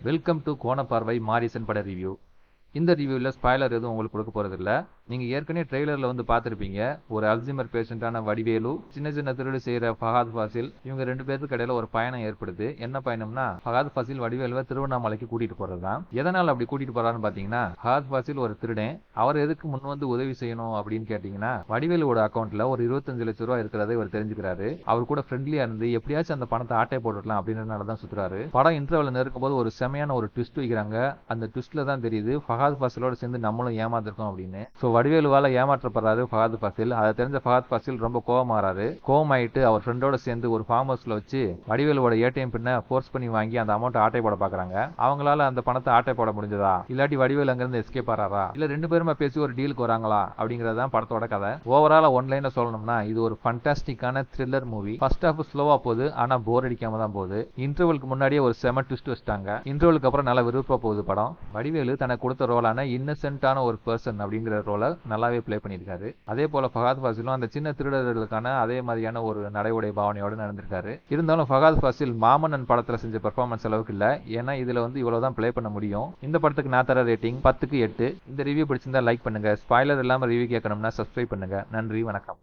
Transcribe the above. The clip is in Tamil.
வெல்கம் டு கோணப்பார்வை மாரிசன் பட ரிவ்யூ. இந்த ரிவ்யூவில் ஸ்பாய்லர் எதுவும் உங்களுக்கு கொடுக்க போகிறதில்ல. நீங்கள் ஏற்கனவே ட்ரெய்லரில் வந்து பார்த்துருப்பீங்க. ஒரு அல்சைமர் பேஷண்ட்டான வடிவேலு, சின்ன சின்ன திருடு செய்கிற ஃபஹாத் ஃபாசில், இவங்க ரெண்டு பேருக்கு இடையில ஒரு பயணம் ஏற்படுது. என்ன பயணம்னா, ஃபஹாத் ஃபாசில் வடிவேலுவை திருவண்ணாமலைக்கு கூட்டிகிட்டு போகிறது தான். எதனால் அப்படி கூட்டிகிட்டு போகிறான்னு பார்த்தீங்கன்னா, ஃபஹாத் ஃபாசில் ஒரு திருடன். அவர் எதுக்கு முன் வந்து உதவி செய்யணும் அப்படின்னு கேட்டிங்கன்னா, வடிவேலுவோட அக்கௌண்ட்டில் ஒரு 25 லட்ச ரூபா இருக்கிறதை இவர் தெரிஞ்சுக்கிறாரு. அவர் கூட ஃப்ரெண்ட்லியாக இருந்து எப்படியாச்சும் அந்த பணத்தை ஆட்டை போட்டுடலாம் அப்படின்றனால தான் சுற்றுறாரு. படம் இன்டர்வல் நெருக்கும் போது ஒரு செமையான ஒரு ட்விஸ்ட் வைக்கிறாங்க. அந்த ட்விஸ்ட்ல தான் தெரியுது ஃபஹாத் ஃபாசிலோட சேர்ந்து நம்மளும் ஏமாத்திருக்கோம் அப்படின்னு. ஸோ வடிவேலுவால ஏமாற்றப்படுறாரு ஃபஹாத் ஃபாசில். அதை தெரிஞ்ச ஃபஹாத் ஃபாசில் ரொம்ப கோவமாறாரு. கோவமாயிட்டு அவர் ஃப்ரெண்டோட சேர்ந்து ஒரு ஃபார்ம் ஹவுஸ்ல வச்சு வடிவேலுவோட ஏடிஎம் பின்ன ஃபோர்ஸ் பண்ணி வாங்கி அந்த அமௌண்ட் ஆட்டை போட பாக்குறாங்க. அவங்களால அந்த பணத்தை ஆட்டை போட முடிஞ்சதா, இல்லாட்டி வடிவேலு அங்கிருந்து எஸ்கேப் ஆறாரா, இல்ல ரெண்டு பேருமே பேசி ஒரு டீலுக்கு வராங்களா அப்படிங்கறதான் படத்தோட கதை. ஓவராலா ஒன்லைன்ல சொல்லணும்னா இது ஒரு ஃபண்டாஸ்டிக்கான த்ரில்லர் மூவி. ஃபர்ஸ்ட் ஹாஃப் ஸ்லோவா போகுது, ஆனா போர் அடிக்காம தான் போகுது. இன்டர்வலுக்கு முன்னாடியே ஒரு செம ட்விஸ்ட் வச்சிட்டாங்க. இன்டர்வலுக்கு அப்புறம் நல்லா விருப்ப போகுது படம். வடிவேலு தனக்கு கொடுத்த ரோலான இன்னசென்ட்டான ஒரு பர்சன் அப்படிங்கிற ரோலை நல்லாவே பிளே பண்ணியிருக்காரு. அதே போல ஃபஹாத் ஃபாசிலும் அந்த சின்ன திருடர்களுக்கான அதே மாதிரியான ஒரு நடைமுறை பாவனையோடு நடந்திருக்காரு. இருந்தாலும் ஃபஹாத் ஃபாசில் மாமன்னன் படத்துல செஞ்ச பெர்ஃபார்மன்ஸ் அளவுக்கு இல்ல. ஏன்னா இதுல வந்து இவ்வளவுதான் பிளே பண்ண முடியும். இந்த படத்துக்கு நான் தர ரேட்டிங் 10க்கு 8. இந்த ரிவ்யூ பிடிச்சிருந்தா லைக் பண்ணுங்க. ஸ்பாய்லர் இல்லாம ரிவ்யூ கேட்கணும்னா சப்ஸ்கிரைப் பண்ணுங்க. நன்றி, வணக்கம்.